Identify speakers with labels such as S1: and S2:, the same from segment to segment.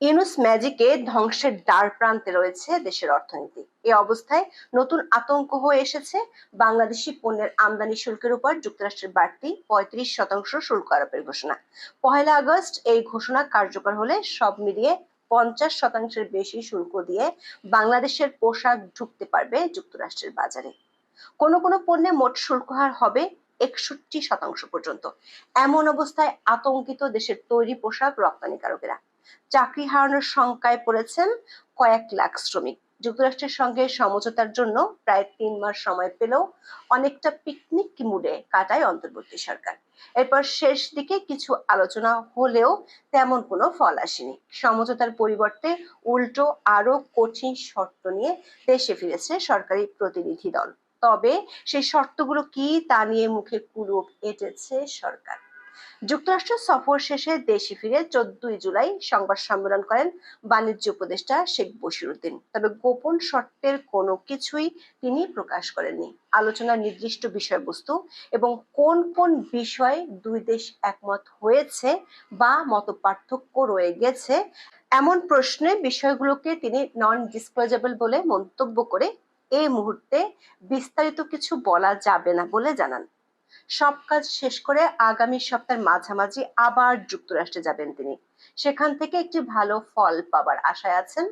S1: ইউনুস ম্যাজিকে ধ্বংসের দ্বার প্রান্তে রয়েছে দেশের অর্থনীতি। এই অবস্থায় নতুন আতঙ্ক হয়ে এসেছে বাংলাদেশি পণ্যের আমদানি শুল্কের উপর যুক্তরাষ্ট্রের বাড়তি 35% শুল্ক আরোপের ঘোষণা। 1 আগস্ট এই ঘোষণা কার্যকর হলে সব মিলিয়ে 50% বেশি শুল্ক দিয়ে বাংলাদেশের পোশাক ঢুকতে পারবে যুক্তরাষ্ট্রের বাজারে। কোনো কোনো পণ্যে মোট শুল্ক হার হবে 61% পর্যন্ত। এমন অবস্থায় আতঙ্কিত দেশের তৈরি পোশাক রপ্তানিকারকেরা। চাকরি হারানোর শঙ্কায় পড়েছেন কয়েক লাখ শ্রমিক। যুক্তরাষ্ট্রের সঙ্গে সমঝোতার জন্য প্রায় 3 মাস সময় পেলেও অনেকটা পিকনিক মুডে কাটায় অন্তর্বর্তী সরকার। এরপর শেষ দিকে কিছু আলোচনা হলেও তেমন কোনো ফল আসেনি। সমঝোতার পরিবর্তে উল্টো আরো কঠিন শর্ত নিয়ে দেশে ফিরেছে সরকারি প্রতিনিধি দল। তবে সেই শর্তগুলো কি তা নিয়ে মুখে কুলুপ এঁটেছে সরকার। যুক্তরাষ্ট্র সফর শেষে দেশে ফিরে 14 জুলাই সংবাদ সম্মেলন করেন বাণিজ্য উপদেষ্টা শেখ বশিরউদ্দিন। তবে গোপন শর্তের কোনো কিছুই তিনি প্রকাশ করেননি। আলোচনার নির্দিষ্ট বিষয়বস্তু এবং কোন কোন বিষয়ে দুই দেশ একমত হয়েছে বা মতপার্থক্য রয়ে গেছে এমন প্রশ্নে বিষয়গুলোকে তিনি নন ডিসক্লোজেবল বলে মন্তব্য করে এই মুহূর্তে বিস্তারিত কিছু বলা যাবে না বলে জানান। সব কাজ শেষ করে আগামী সপ্তাহের মাঝামাঝি আবার যুক্তরাষ্ট্রে যাবেন তিনি। সেখান থেকে একটি ভালো ফল পাবার আশায় আছেন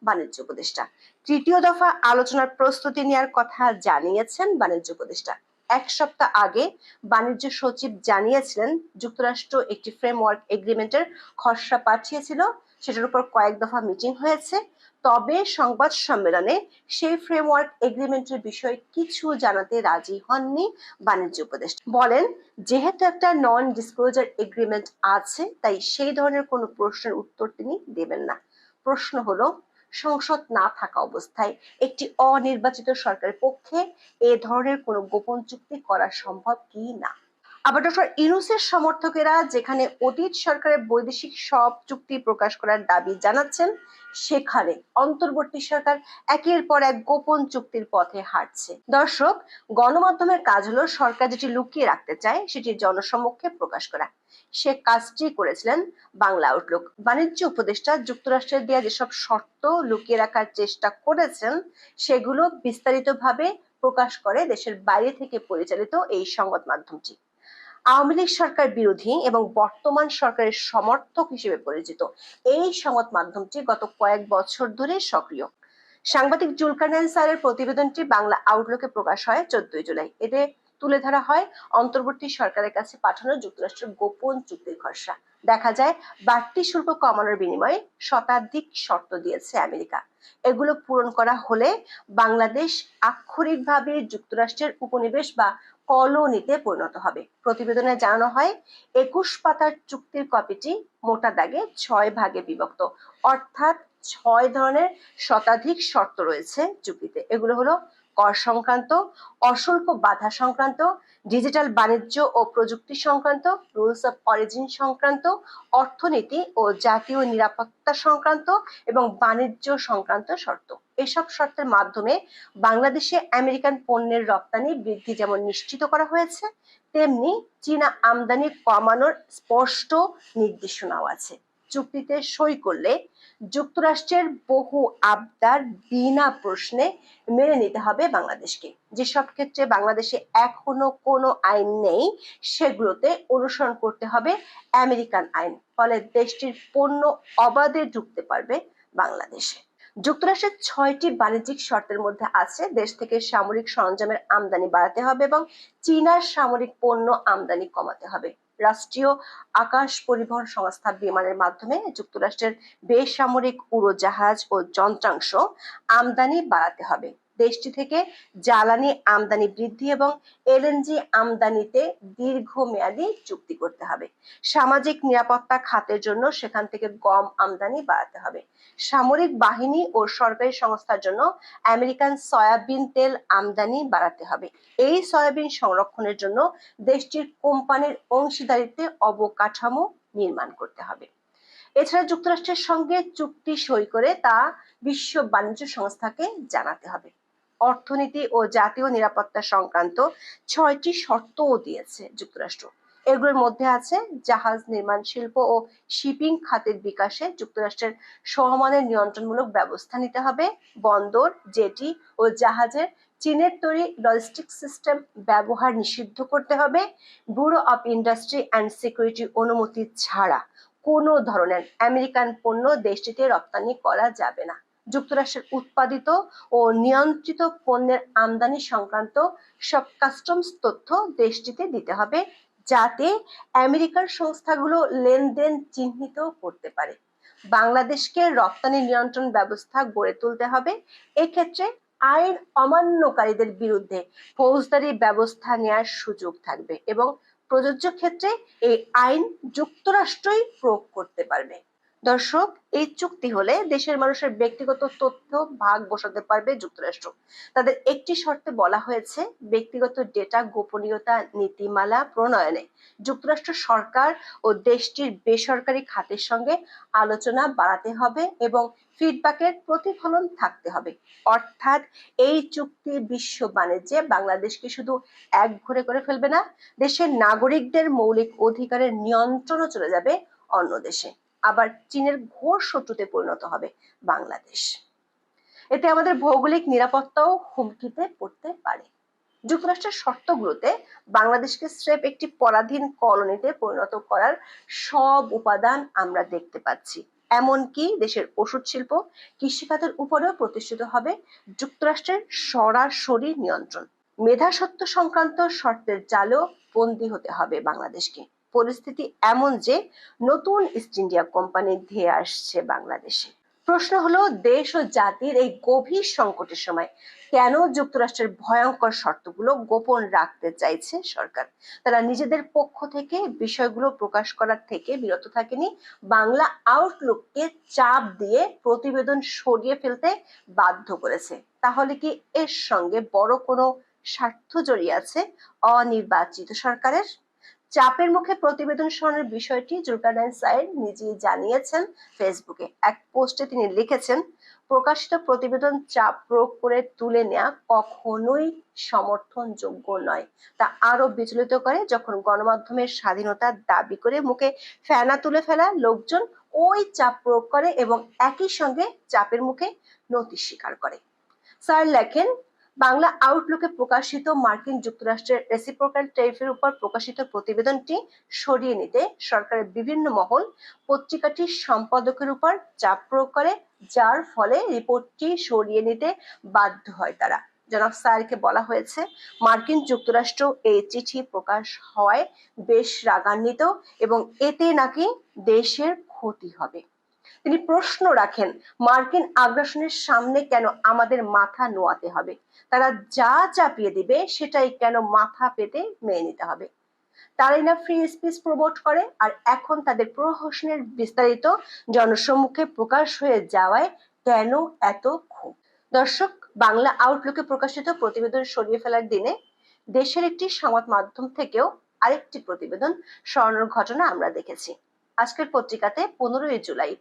S1: বাণিজ্য উপদেষ্টা। তৃতীয় দফা আলোচনার প্রস্তুতি নেওয়ার কথা জানিয়েছেন বাণিজ্য উপদেষ্টা। 1 সপ্তাহ আগে বাণিজ্য সচিব জানিয়েছিলেন যুক্তরাষ্ট্র একটি ফ্রেমওয়ার্ক এগ্রিমেন্টের খসড়া পাঠিয়েছিল, সেটার উপর কয়েক দফা মিটিং হয়েছে। তবে সংবাদ সম্মেলনে সেই ফ্রেমওয়ার্ক এগ্রিমেন্টের বিষয়ে কিছু জানাতে রাজি হননি বাণিজ্য উপদেষ্টা। বলেন, যেহেতু একটা নন ডিসক্লোজার এগ্রিমেন্ট আছে, তাই সেই ধরনের কোনো প্রশ্নের উত্তর তিনি দেবেন না। প্রশ্ন হলো, সংসদ না থাকা অবস্থায় একটি অনির্বাচিত সরকারের পক্ষে এ ধরনের কোনো গোপন চুক্তি করা সম্ভব কি না। আবার ডক্টর ইউনূসের সমর্থকেরা যেখানে অতীত সরকারের বৈদেশিক সব চুক্তি প্রকাশ করার দাবি জানাচ্ছেন, সেখানে অন্তর্বর্তী সরকার একের পর এক গোপন চুক্তির পথে হাঁটছে। দর্শক, গণমাধ্যমের কাজ হলো সরকার যেটি লুকিয়ে রাখতে চায় সেটি জনসমক্ষে প্রকাশ করা। সে কাজটি করেছিলেন বাংলা আউটলুক। বাণিজ্য উপদেষ্টা যুক্তরাষ্ট্রের দেয়া যেসব শর্ত লুকিয়ে রাখার চেষ্টা করেছেন, সেগুলো বিস্তারিতভাবে প্রকাশ করে দেশের বাইরে থেকে পরিচালিত এই সংবাদ মাধ্যমটি। আওয়ামী লীগ সরকার বিরোধী এবং বর্তমান সরকারের সমর্থক হিসেবে পরিচিত এই সংবাদ মাধ্যমটি গত কয়েক বছর ধরে সক্রিয়। সাংবাদিক জুলকারনাইন স্যারের প্রতিবেদনটি বাংলা আউটলুকে প্রকাশ হয় 14 জুলাই। এতে তুলে ধরা হয় অন্তর্বর্তী সরকারের কাছে পাঠানো যুক্তরাষ্ট্রের গোপন চুক্তির খসড়া। দেখা যায় বাড়তি শুল্ক কমানোর বিনিময়ে শতাধিক শর্ত দিয়েছে আমেরিকা। এগুলো পূরণ করা হলে বাংলাদেশ আক্ষরিকভাবে যুক্তরাষ্ট্রের উপনিবেশ বা কলোনিতে পরিণত হবে। প্রতিবেদনে জানানো হয়, 21 পাতার চুক্তির কপিটি মোটা দাগে 6 ভাগে বিভক্ত, অর্থাৎ 6 ধরনের শতাধিক শর্ত রয়েছে চুক্তিতে। এগুলো হলো কর সংক্রান্ত, অশুল্ক বাধা সংক্রান্ত, ডিজিটাল বাণিজ্য ও প্রযুক্তি সংক্রান্ত, রুলস অফ অরিজিন সংক্রান্ত, অর্থনীতি ও জাতীয় নিরাপত্তা সংক্রান্ত এবং বাণিজ্য সংক্রান্ত শর্ত। এসব শর্তের মাধ্যমে বাংলাদেশে আমেরিকান পণ্যের রপ্তানি বৃদ্ধি যেমন নিশ্চিত করা হয়েছে, তেমনি চীনা আমদানি কমানোর স্পষ্ট নির্দেশনাও আছে। চুক্তিতে সই করলে যুক্তরাষ্ট্রের বহু আবদার বিনা প্রশ্নে মেনে নিতে হবে বাংলাদেশকে। যেসব ক্ষেত্রে বাংলাদেশে এখনো কোনো আইন নেই, সেগুলোতে অনুসরণ করতে হবে আমেরিকান আইন। ফলে দেশটির পণ্য অবাধে ঢুকতে পারবে বাংলাদেশে। যুক্তরাষ্ট্রের 6টি বাণিজ্যিক শর্তের মধ্যে আছে দেশ থেকে সামরিক সরঞ্জামের আমদানি বাড়াতে হবে এবং চীনার সামরিক পণ্য আমদানি কমাতে হবে। রাষ্ট্রীয় আকাশ পরিবহন সংস্থা বিমানের মাধ্যমে যুক্তরাষ্ট্রের বেসামরিক উড়োজাহাজ ও যন্ত্রাংশ আমদানি বাড়াতে হবে। দেশটি থেকে জ্বালানি আমদানি বৃদ্ধি এবং এলএনজি আমদানিতে দীর্ঘমেয়াদী চুক্তি করতে হবে। সামাজিক নিরাপত্তা খাতের জন্য সেখান থেকে গম আমদানি বাড়াতে হবে। সামরিক বাহিনী ও সরকারি সংস্থার জন্য আমেরিকান সয়াবিন তেল আমদানি বাড়াতে হবে। এই সয়াবিন সংরক্ষণের জন্য দেশটির কোম্পানির অংশীদারিত্বে অবকাঠামো নির্মাণ করতে হবে। এছাড়া যুক্তরাষ্ট্রের সঙ্গে চুক্তি সই করে তা বিশ্ব বাণিজ্য সংস্থাকে জানাতে হবে। অর্থনীতি ও জাতীয় নিরাপত্তা সংক্রান্ত 6টি শর্তও দিয়েছে যুক্তরাষ্ট্র। এগুলোর মধ্যে আছে জাহাজ নির্মাণ শিল্প ও শিপিং খাতের বিকাশে যুক্তরাষ্ট্রের সমানের নিয়ন্ত্রণমূলক ব্যবস্থা নিতে হবে, বন্দর, জেটি ও জাহাজের চীনের তৈরি লজিস্টিক সিস্টেম ব্যবহার নিষিদ্ধ করতে হবে, bureau of industry and security অনুমতি ছাড়া কোনো ধরনের আমেরিকান পণ্য দেশটিতে রপ্তানি করা যাবে না। যুক্তরাষ্ট্রের উৎপাদিত ও নিয়ন্ত্রিত পণ্যের আমদানি সংক্রান্ত সব কাস্টমস তথ্য দেশটিতে দিতে হবে, যাতে আমেরিকার সংস্থাগুলো লেনদেন চিহ্নিত করতে পারে। বাংলাদেশকে রপ্তানি নিয়ন্ত্রণ ব্যবস্থা গড়ে তুলতে হবে। এক্ষেত্রে আইন অমান্যকারীদের বিরুদ্ধে ফৌজদারি ব্যবস্থা নেওয়ার সুযোগ থাকবে এবং প্রযোজ্য ক্ষেত্রে এই আইন যুক্তরাষ্ট্রই প্রয়োগ করতে পারবে। দর্শক, এই চুক্তি হলে দেশের মানুষের ব্যক্তিগত তথ্য ভাগ বসাতে পারবে যুক্তরাষ্ট্র। তাদের একটি শর্তে বলা হয়েছে, ব্যক্তিগত ডেটা গোপনীয়তা নীতিমালা প্রণয়নে যুক্তরাষ্ট্র সরকার ও দেশটির বেসরকারি খাতের সঙ্গে আলোচনা বাড়াতে হবে এবং ফিডব্যাকের প্রতিফলন থাকতে হবে। অর্থাৎ এই চুক্তি বিশ্ব বাণিজ্যে বাংলাদেশকে শুধু একঘরে করে ফেলবে না, দেশের নাগরিকদের মৌলিক অধিকারের নিয়ন্ত্রণও চলে যাবে অন্য দেশে। আবার চীনের ঘোর শত্রুতে পরিণত হবে বাংলাদেশ। এতে আমাদের ভৌগোলিক নিরাপত্তাও হুমকিতে পড়তে পারে। যুক্তরাষ্ট্রের শর্তগুলোতে বাংলাদেশকে স্রেফ একটি পরাধীন কলোনিতে পরিণত করার সব উপাদান আমরা দেখতে পাচ্ছি। এমনকি দেশের ওষুধ শিল্প, কৃষিখাতের উপরেও প্রতিষ্ঠিত হবে যুক্তরাষ্ট্রের সরাসরি নিয়ন্ত্রণ। মেধাস্বত্ব সংক্রান্ত শর্তের জালেও বন্দী হতে হবে বাংলাদেশকে। পরিস্থিতি এমন যে নতুন ইস্ট ইন্ডিয়া কোম্পানি ধেয়ে আসছে বাংলাদেশে। প্রশ্ন হলো, দেশ ও জাতির এই গভীর সংকটের সময় কেন যুক্তরাষ্ট্রের ভয়ঙ্কর শর্তগুলো গোপন রাখতে চাইছে সরকার? তারা নিজেদের পক্ষ থেকে বিষয়গুলো প্রকাশ করার থেকে বিরত থাকেনি, বাংলা আউটলুককে চাপ দিয়ে প্রতিবেদন সরিয়ে ফেলতে বাধ্য করেছে। তাহলে কি এর সঙ্গে বড় কোনো স্বার্থ জড়িয়ে আছে অনির্বাচিত সরকারের? চাপের মুখে প্রতিবেদন সরানোর বিষয়টি জুলকারনাইন সাইদ নিজেই জানিয়েছেন ফেসবুকে। এক পোস্টে তিনি লিখেছেন, প্রকাশিত প্রতিবেদন চাপ প্রয়োগ করে তুলে নেওয়া কখনোই সমর্থনযোগ্য নয়। তা আরো বিচলিত করে যখন গণমাধ্যমের স্বাধীনতার দাবি করে মুখে ফেনা তুলে ফেলা লোকজন ওই চাপ প্রয়োগ করে এবং একই সঙ্গে চাপের মুখে নতি স্বীকার করে। স্যার লেখেন, বাংলা আউটলুকে প্রকাশিত মার্কিন যুক্তরাষ্ট্রের রেসিপ্রোকাল ট্যারিফের উপর প্রকাশিত প্রতিবেদনটি সরিয়ে নিতে সরকারের বিভিন্ন মহল পত্রিকাটির সম্পাদকের উপর চাপ প্রয়োগ করে, যার ফলে রিপোর্টটি সরিয়ে নিতে বাধ্য হয় তারা। জনাব স্যারকে বলা হয়েছে, মার্কিন যুক্তরাষ্ট্র এই চিঠি প্রকাশ হওয়ায় বেশ রাগান্বিত এবং এতে নাকি দেশের ক্ষতি হবে। তিনি প্রশ্ন রাখেন, মার্কিন আগ্রাসনের সামনে কেন আমাদের মাথা নোয়াতে হবে? তারা যা চাপিয়ে দিবে সেটাই কেন মাথা পেতে মেনে নিতে হবে? তারাই না ফ্রি স্পিচ প্রমোট করে, আর এখন তাদের প্রহসনের বিস্তারিত জনসম্মুখে প্রকাশ হয়ে যাওয়ায় কেন এত ক্ষোভ? দর্শক, বাংলা আউটলুকে প্রকাশিত প্রতিবেদন সরিয়ে ফেলার দিনে দেশের একটি সংবাদ মাধ্যম থেকেও আরেকটি প্রতিবেদন সরানোর ঘটনা আমরা দেখেছি। আজকের পত্রিকাতে 15 জুলাই